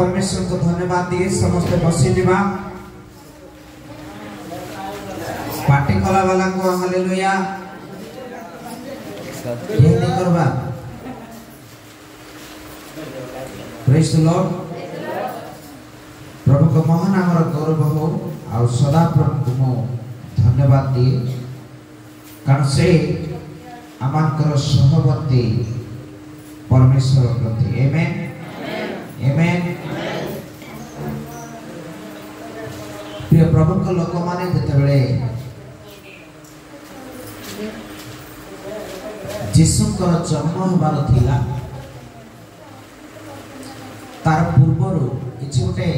परमेश्वर को धन्यवाद दिए समस्त बसी दिबा पार्टी कला वाला को हालेलुया ये नहीं करबा प्रेज द लॉर्ड प्रभु को महान हमर गौरव हो और सदा प्रभु को धन्यवाद दिए कारण से आमानकर सहवर्ती परमेश्वर प्रति आमेन आमेन प्रिय प्रभु को लोक माने जतबेले जीशुकर जन्म होबार थिला तार पूर्वरु किछि गोटे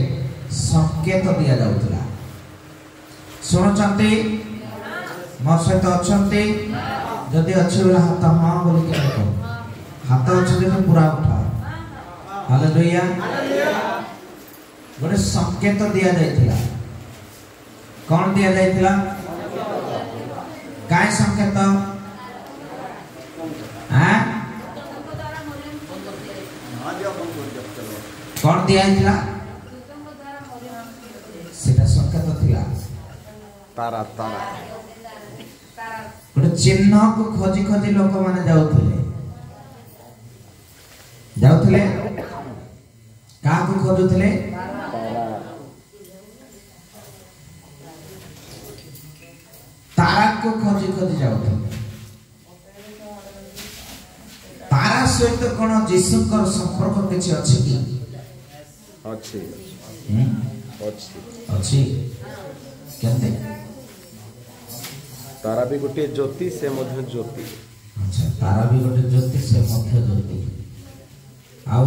संकेत दिया जाउतला सुनचंती मोर सहित अछंती जदि अछि बोला हाथ हां बोली के देखो हाथ अछि तो पूरा उठा हालेलुया गोटे संकेत दिया जाइथिला कौन दिया जाइथिला काय संकेत हैं कौन दिया जाइथिला सेटा संकेत थिला तारा तारा गोटे चिन्ह को खोजी खोजी लोक माने जाउथले का को खोजुथले तारा को खोजी खोजी जाउथले तारा सहित कोन जीशुकर संपर्क किछि अछि कि अछि अछि अछि केते तारा भी गोटे ज्योति से मध्य ज्योति अच्छा तारा भी गोटे ज्योति से मध्य ज्योति आउ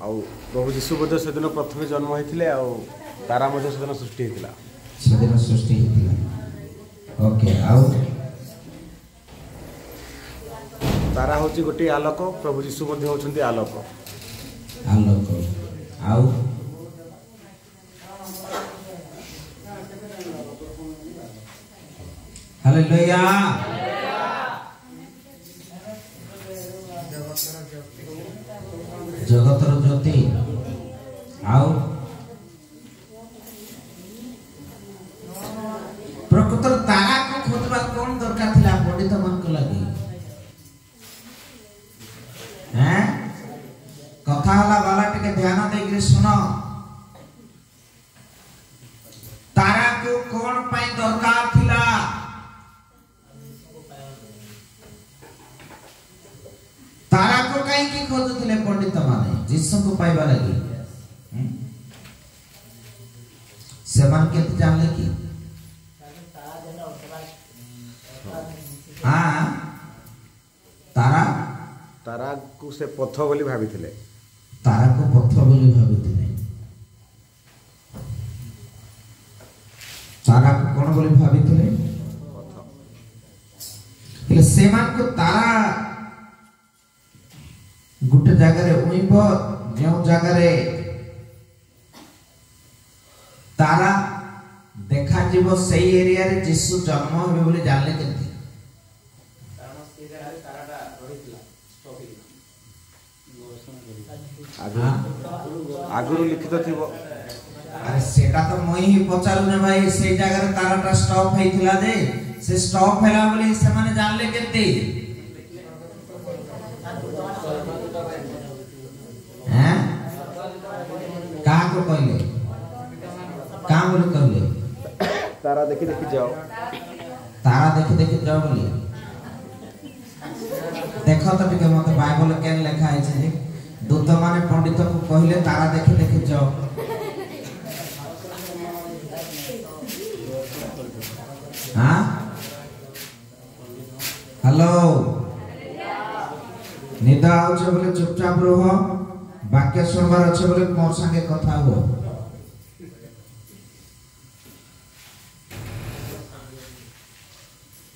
आउ प्रभु यीशु मध्य सेदिन प्रथम जन्म होइथिले आउ तारा मध्य सेदिन सृष्टि होइथिला सेदिन सृष्टि होइथिला ओके आउ तारा होची गोटे आलोक प्रभु यीशु मध्य होचंती आलोक आलोक आउ हालेलुया जगतर ज्योति आउ प्रकृतर तारा को खोजबा कौन दरकार थिला पंडित मन को लगी हैं कथा हला वाला टिके ध्यान देकरी सुनो तारा को कौन पाई दरकार थिला तारा को कहीं की खोजुथिले पंडित माने जीसु को पाइबा लगी सेमान केते जानले की हां तारा तारा को से पथ बोली भाबिथिले तारा को पथ बोली भाबिथिले तारा को कोन बोली भाबिथिले पथ એટલે सेमान को तारा गुटे जगह रे उइब जो जगह रे तारा देखा जीवो सही एरिया रे जीसु जन्म होबे बोली जानले केति कारण से जगह ताराटा रहितला स्टॉप आगुरु लिखित थिबो अरे सेटा तो मोई ही पचारु ने भाई से जगह रे ताराटा स्टॉप हेतिला जे से स्टॉप हैला बोली से माने जानले केति हैं कहा को कहले काम बोले कहले तारा देखि देखि जाओ तारा देखि देखि जाओ बोली देखो तो टिके मते बाइबल केन लिखा है जे दूत माने पंडित को कहले तारा देखि देखि जाओ हां हेलो निदा आउछ बोले चुपचाप रहो वाक्य सुनबार अच्छे बोले मोर संगे कथा हो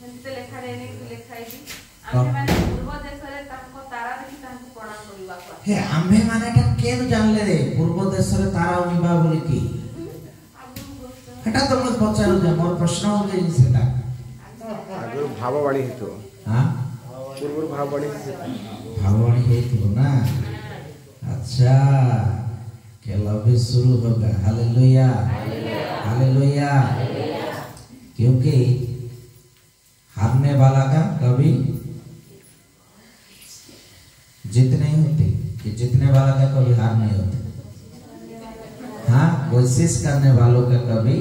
हंते लेखा रेने की लेखा है आम्हे माने पूर्व देश रे ताको तारा देखि ताको प्रणाम करिबा को हे आम्हे माने के केन जानले रे पूर्व देश रे तारा उनिबा बोली की हटा तो मत पचारो जे मोर प्रश्न हो जे सेटा आगुरु भाववाणी हेतु हां पूर्व भाववाणी भाववाणी है ना। अच्छा खेल भी शुरू होगा। Hallelujah hallelujah. क्योंकि हारने वाला का कभी जीत नहीं होती, कि जीतने वाला का कभी हार नहीं होती। हाँ, कोशिश करने वालों का कभी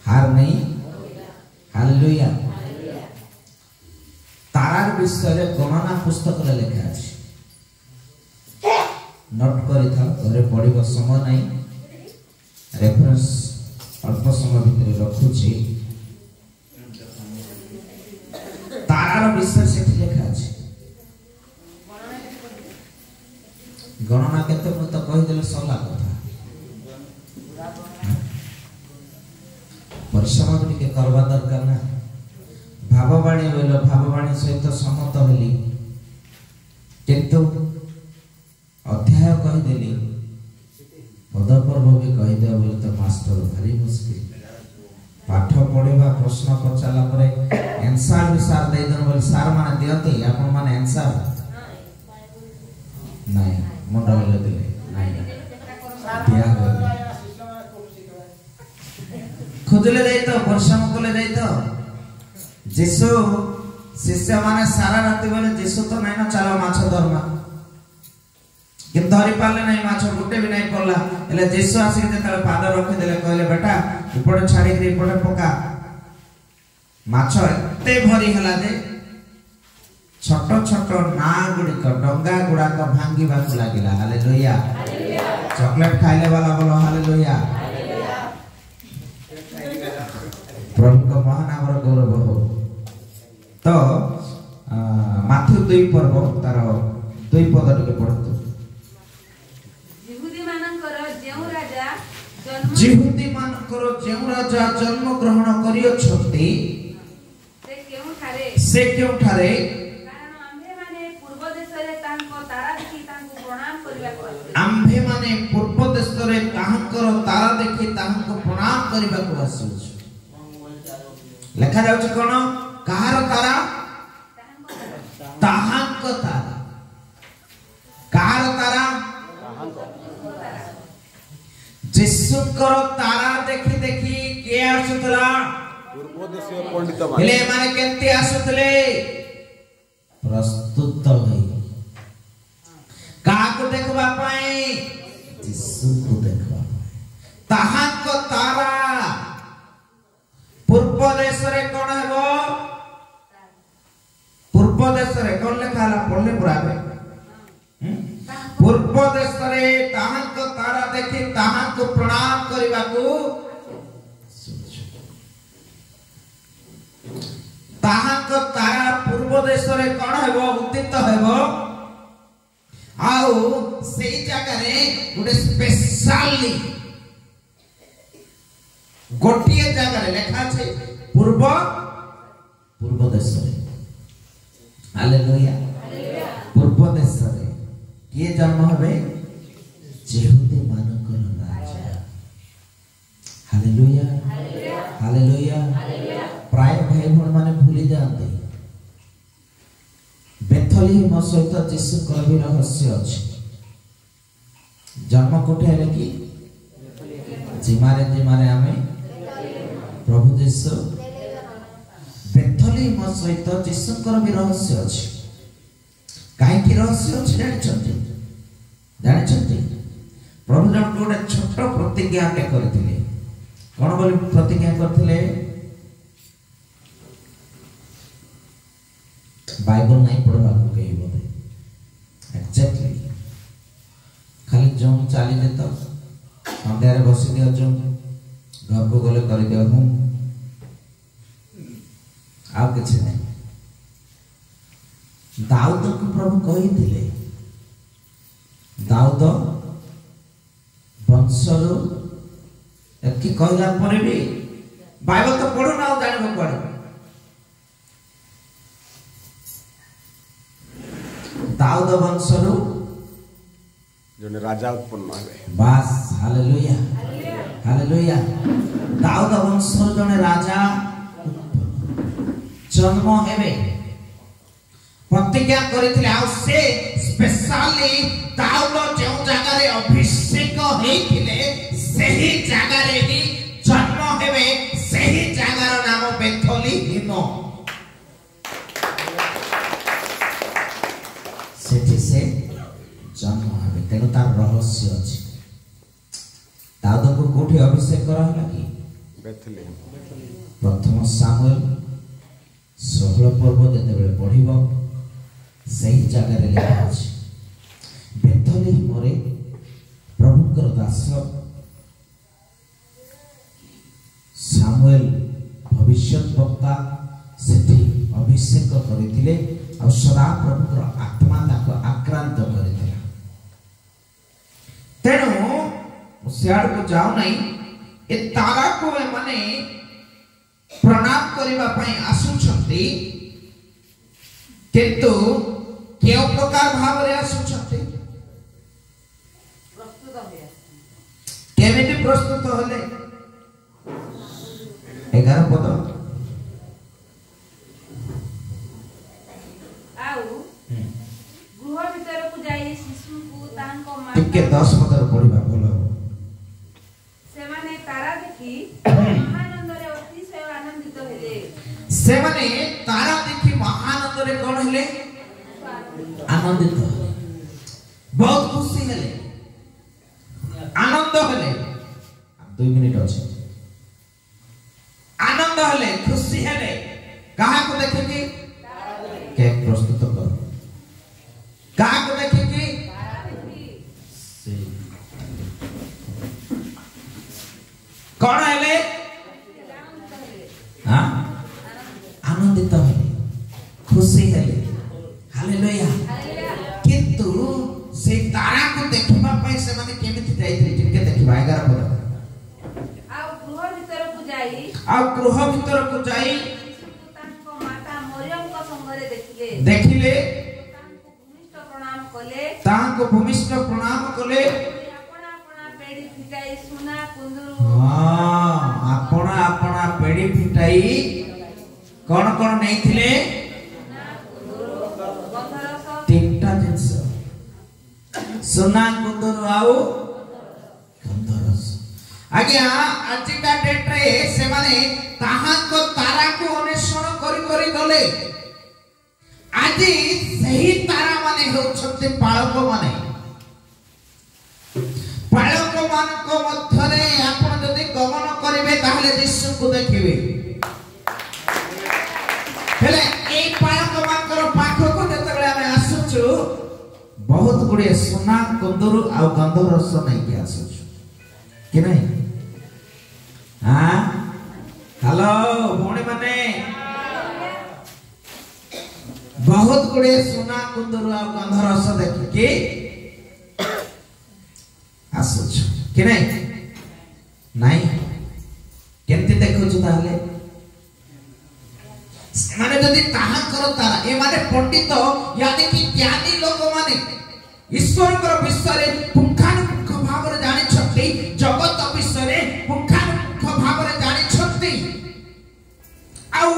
हार नहीं। हालेलुया। तारार विषय गणना पुस्तक लिखा है, नोट करी था घरे पढ़िब समय नहीं, रेफरेंस अल्प समय भितर रखुची। तारार विषय से लिखा है। गणना केते मु तो कहि देले सरला कथा। परिश्रम टिके करबा दरकार ना। भाववाणी बोलो, भाववाणी सहित सम्मत होली, किंतु अध्याय कहि देली, पद पर्व भी कहि दे बोले तो मास्टर भारी मुश्किल। पाठ पढ़िबा प्रश्न पचाला परे आंसर भी सार दे दन बोले सार माने दियते, आपण माने आंसर नहीं मुंडा ले दिले नहीं दिया गले खुदले दे तो परिश्रम कोले दे तो जेसु शिष्य माने सारा राति बोले जेसु तो नहीं ना चलो माछ धरमा, किंतु धरी पाले नहीं माछ गुटे भी नहीं पड़ला। एले जेसु आसी के तले पाद रखि देले, कहले बेटा ऊपर छाड़ी के ऊपर पका। माछ एते भरी हला जे छोट छोट ना गुड़िक डंगा गुड़ाक भांगी लगिला। हालेलुया। चॉकलेट खाइले वाला बोलो हालेलुया। प्रभु का महानाम गौरव हो। तो माथ्यू 2 पर्व तार 2 पद टिके पढ़तु। जिहुदी मानकर जेउ राजा जन्म ग्रहण करियोछंती से केउठारे आम्भे माने पूर्व देश रे ताहांकर तारा देखि ताहांको प्रणाम करिबा को आसुछ। लिखा जाउछ कोन कहार तारा? ताहांको तारा। कहार तारा? जिसुकर तारा देखि देखि के आसुतला? पूर्व देश पंडित माने माने केंते आसुतले? प्रस्तुत होई काको देखबा पाए? यीशु को देखबा पाए। ताहांको तारा पूर्व देश रे कोन हेबो? पूर्व देश रे कोन लेखाला पढ़ले पुराबे। पूर्व देश रे ताहांको तारा देखि ताहांको प्रणाम करिबाकू ताहांको तारा पूर्व देश रे कोन हेबो? उदित हेबो। आओ सेई जगह रे गुटे स्पेशली गोटिए जगह रे लेखा छे पूर्व देश रे। हालेलुया। पूर्व देश रे के जन्म होबे? यहूदी मानकर राजा। Hallelujah hallelujah. प्राय भाई भण माने भूली जाते बेथलेहेम सहित यीशु भी रहस्य अछि। जन्म कोठे हेले कि जिमारे आमे प्रभु यीशु बेथलेहेम सहित यीशु भी रहस्य अछि। काहे कि रहस्य अछि जानिछन्ति? प्रभु जन गोटे छोट प्रतिज्ञा के करथिले। कोन बोली प्रतिज्ञा करथिले? बाइबल नहीं पढ़वा को कही बोले एक्जेक्टली खाली जो चली जेत संध्या रे बसी दियो जो घर को गले कर दियो हूं आ किछ नहीं। दाऊद को प्रभु कही दिले, दाऊद वंशरो एकी कहला परे भी बाइबल तो पढ़ो ना जानिबो पड़े। दाऊद वंशरो जने राजा उत्पन्न होबे। बस हालेलुया हालेलुया। दाऊद वंशरो जने राजा जन्म हेबे। प्रतिज्ञा करथिले आ से स्पेशली दाऊद जो जगह रे अभिषेक हेथिले सही जगह रे ही जन्म हेबे सही जगह रो नाम बेथलीम सेठी से जन्म हेबे तेनो तार रहस्य अछि दाऊद को कोठी अभिषेक करहला कि बेथलीम प्रथम सामुएल 16 पर्व जेतेबेले पढिबो सही जगह रे लिखा अछि बेथलीम रे प्रभुकर दास सामुएल भविष्य वक्ता सेठी अभिषेक करथिले और सदा प्रभुकर आत्मा ताको आक्रांत करथिला तेणु सियाड़ को जाऊ नहीं ए तारा को माने प्रणाम करबा पई आसुछंती किंतु केउ प्रकार भाव रे आसुछंती प्रस्तुत होया केमिति प्रस्तुत होले 11 पद आउ गृह भीतर को जाई शिशु को तांको टिके माता 10 पद रे पढिबा बोलो से माने तारा देखि महानंद रे अतिशय आनंदित हेले से माने तारा देखि महानंद रे कोन हेले आनंदित हेले बहुत खुशी हेले आनंद हेले 2 मिनिट अछि आनंद हेले खुशी हेले कहा को देखे कि केक प्रस्तुत करो कहा को देखे कि कौन हेले हां आनंदित हेले खुशी हेले हालेलुया किंतु से तारा को देखबा पई से माने केमिति जाईथि टिके देखबा 11 पद आ गृह भीतर को जाई तांको माता मरियम को संगरे देखिले तांको भूमिष्ठ प्रणाम कले तांको भूमिष्ठ प्रणाम कले अपना अपना पेड़ी फिटाई सुना कुंदरू हां अपना अपना पेड़ी फिटाई कोन कोन नैथिले तीनटा जिंस सोना कुंदरू आउ गंधरस आज्ञा आज का डेट रे से माने ताहा को तारा को अन्वेषण करी करी गले आज सही तारा माने होछते पाळक माने मध्यरे आपण जदि गमन करिवे ताहले यीशु को देखिबे हेले ए पाळक मानकर पाख को जतबेले हम आसुछु बहुत गुडे सोना कुंदरू आ गंधरस नै के आसुछु कि नहीं हां हेलो भोणी माने बहुत गुडे सोना कुंदरू आ गंधरस देखि के आसुछ कि नहीं नहीं केमति देखु छु ताले माने जदि ताहा करो तारा ए माने पंडित यानी कि ज्ञानी लोक माने ईश्वर कर विषय रे पुंखानुपुंख भाव रे जानि छथि जगत विषय रे पुंखानुपुंख भाव रे जानि छथि आउ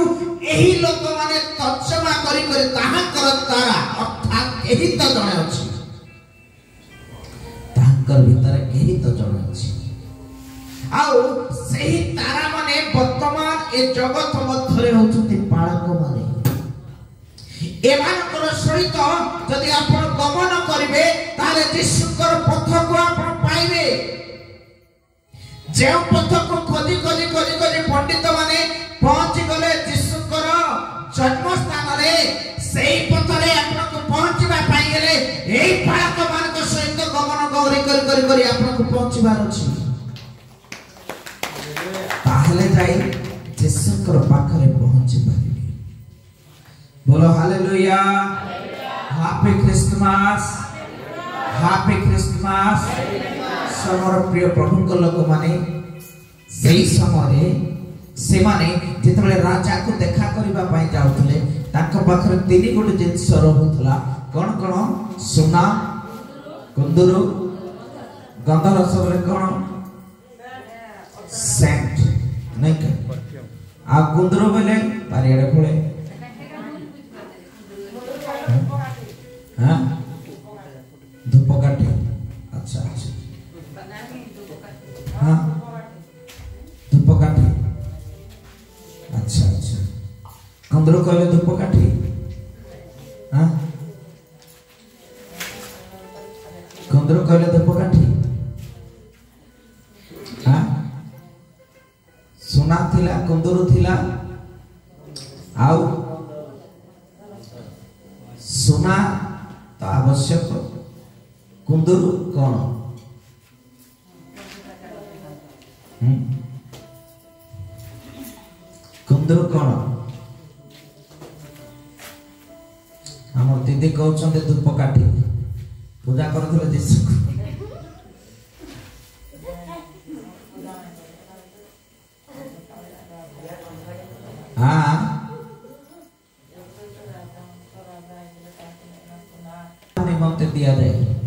एही लोक माने तर्जमा करी करी ताहा कर तारा अर्थात एही त जणे अछि तांकर भीतर एही त जणे अछि आउ सेही तारा माने वर्तमान ए जगत मध्य रे होछथि पाळक माने एमानकर सहित जदि आपण गमन करिवे ताले यीशुकर पथ को आपण पाइबे जे पथ को खोजी खोजी खोजी खोजी पंडित माने पहुंच गले यीशुकर जन्म स्थान रे सेही पथ रे आपण को पहुंचबा पाई गेले एही पाळक मानक सहित गमन गौरी करी करी करी आपण को पहुंचबार अछि ताहले जाई यीशुकर पाखरे पहुंची पारिबे बोलो हालेलुया हैप्पी क्रिसमस समर प्रिय प्रभु को लोक माने सेही समय से माने जेतबेले राजा को देखा करबा पई जाउथले ताको पाखरे तीन गोटे जिंस रहउथला कोन कोन सोना कुंदरू गंधरस रे कोन सेंट नहीं के आ कुंदरू बेले पारियाडे खोले हाँ धूपकाठी अच्छा अच्छा हाँ धूपकाठी अच्छा अच्छा कंदरू कहले धूपकाठी हाँ कंदरू कहले धूपकाठी हाँ सुना थिला कंदरू थिला आउ सुना तो आवश्यक कुंदरू कौन कुंदरू कौन आम दीदी कहते धूपकाठी पूजा करते जीशु हाँ निमंत्रण दिया जाए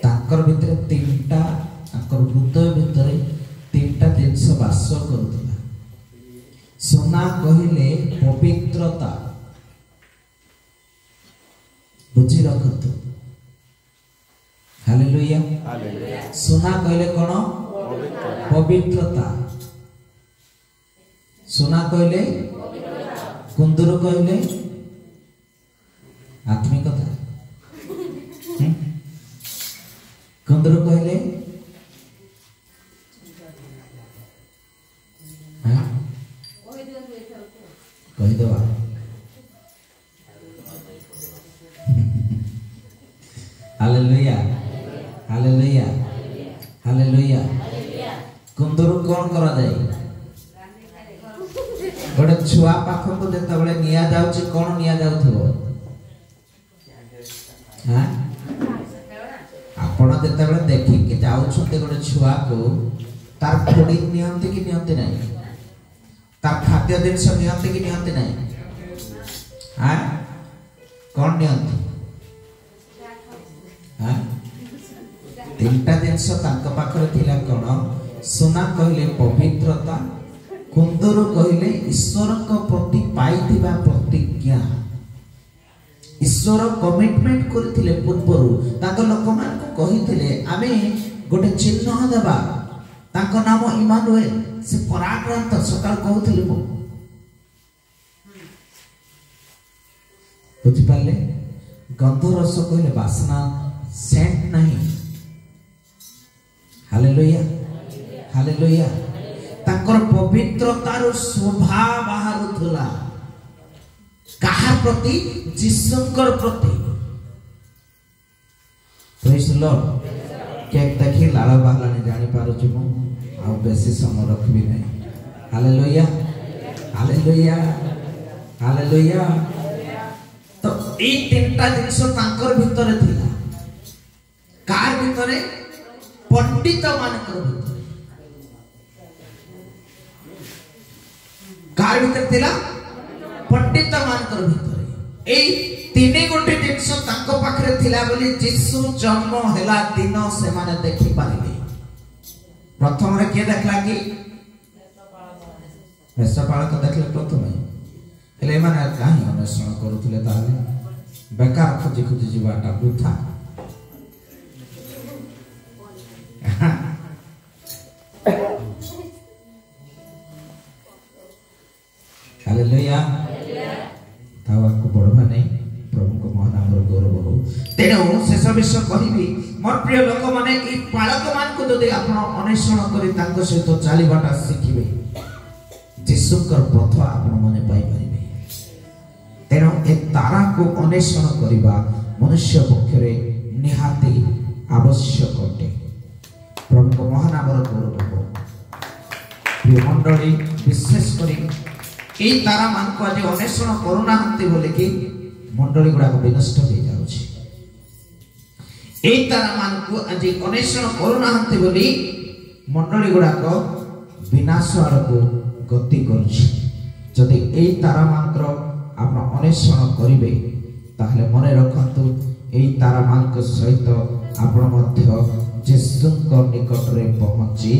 ताकर भितर तीनटा ताकर हृदय भितर तीनटा जिनस बास करुला सोना कहले पवित्रता बुझी रखतु हालेलुया सोना कहले कौन पवित्रता सोना कहले कुंदरू कहले आत्मिकता कुंदरू कहले कहीदेवा हालेलुया हालेलुया हालेलुया कुंदरू कौन करा जाए गोटे छुआ पाख को जिते निया जाउची कौन निया जाउथबो हां आपण जिते देखि कि जाउछते गोटे छुआ को तार फोड़ी नियंती कि नियंती नहीं तार खाद्य जिनस नियंती कि नियंती नहीं हां कौन नियंती हां तीनटा जिनस तांक पाखरे थिला कोन सोना कहले पवित्रता कुंदरू कहले ईश्वर को प्रति पाइथिबा प्रतिज्ञा ईश्वर कमिटमेंट करथिले पूर्वरु ताक लोक मान को कहिथिले आमे गोटे चिन्ह देबा ताक नाम इमानुएल से पराक्रांत सकाल कहथिले मो बुझि पाले गंध रस कहले वासना सेंट नहीं हालेलुया हालेलुया ताकर पवित्रतार शोभा बाहरुथला कहार प्रति जिसुंकर प्रति प्रेज द लॉर्ड केक देखि लाल बाहलानी जानि पारो छु आ बेसी समय रखबी नहीं हालेलुया हालेलुया हालेलुया तो ए तीनटा जिंस तांकर भितरे थिला कार भितरे पंडित मानकर भितरे कार भीतर थिला पंडित मानकर भीतर ए तीन गोटे जिंस तांको पाखरे थिला बोली यीशु जन्म हैला दिन से माने देखि पारिले प्रथम रे के देखला कि वेशपाल को देखले प्रथम हेले माने काहे अन्वेषण करूथिले ताले बेकार खोजी खोजी जीवाटा वृथा हालेलुया तावा को बड़वा नहीं प्रभु को महानाम रो गौरव हो तेनो शेष विषय कहिबी मोर प्रिय लोक माने ई पालक मान को जदि आपण अन्वेषण करी तांको सहित चालीबाटा शिखिबे जिसुकर पथ आपण माने पाई परिबे तेनो ए तारा को अन्वेषण करिबा मनुष्य पक्षरे निहाती आवश्यक अटे प्रभु को महानाम रो गौरव हो प्रिय मंडली विशेष करी ए तारा मान को आज अन्वेषण करूना हंती बोले कि मंडली गुडा को विनष्ट हो जाउछि ए तारा मान को आज अन्वेषण करूना हंती बोली मंडली गुडा को विनाश आड़ को गति करूछि जदि ए तारा मानकर आपण अन्वेषण करिवे ताहले मने रखंतु ए तारा मान को सहित आपण मध्य जिसुंक निकट रे पहुंची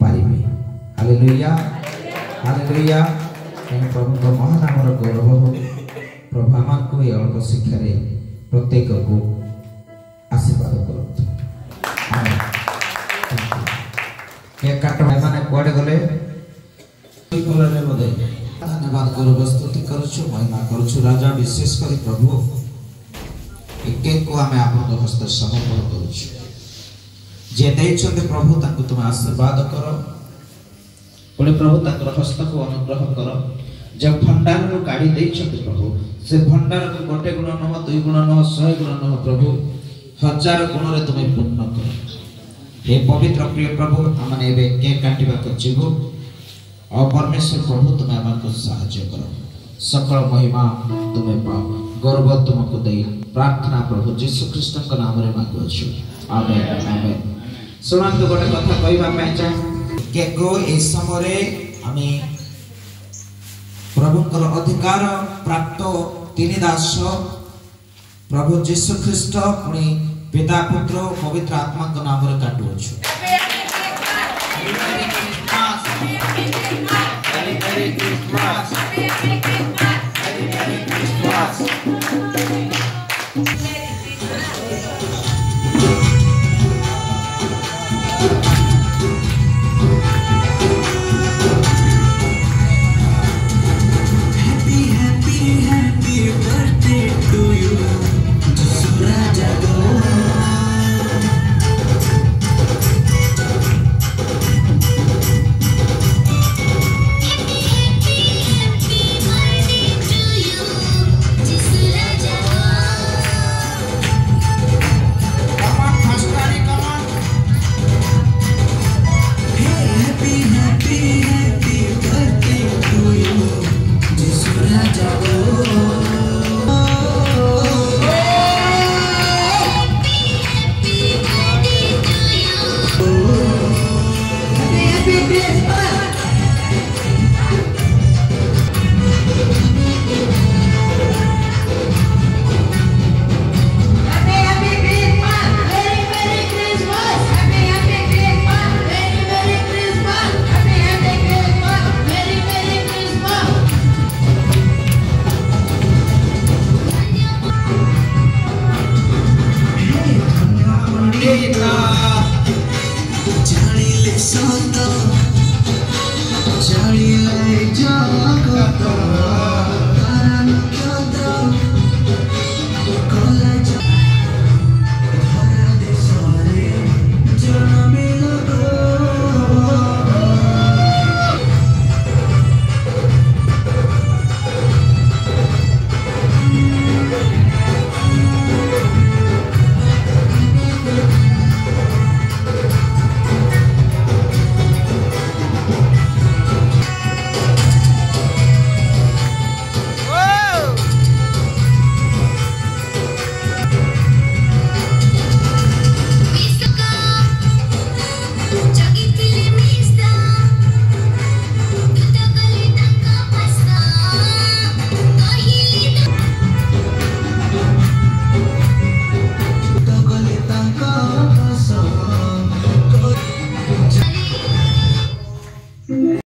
पारिबे हालेलुया हालेलुया प्रभु को महानाम गौरव हो प्रभु आम को ये अल्प शिक्षा प्रत्येक को आशीर्वाद करूँ माने कुआडे गले धन्यवाद गौरव स्तुति करुछु महिमा करुछु राजा विशेष कर प्रभु एक को आम आप हस्त समर्पण करुछु जे दैछते प्रभु ताकू तुम आशीर्वाद करो पुणे प्रभु ताकर हस्त को अनुग्रह करो जब भंडार को काढ़ी दैछते प्रभु से भंडार को गोटे गुण नह 2 गुण नह 100 गुण नह प्रभु 1000 गुण रे तुम्हें पूर्ण करो हे पवित्र प्रिय प्रभु आमने एबे केक काटिबा को जीवो और परमेश्वर प्रभु तुम्हें हमको सहायता करो सकल महिमा तुम्हें पाओ गौरव तुमको दे प्रार्थना प्रभु यीशु ख्रीष्ट का नाम रे मांगु छी आमेन आमेन सुनान तो गोटे कथा कहबा पय चाहे केको ए समय रे हमें प्रभु कर अधिकार प्राप्त तीन दास प्रभु यीशु ख्रीष्ट पुणी पिता पुत्र पवित्र आत्मा का नाम रे काटू छु Merry Christmas.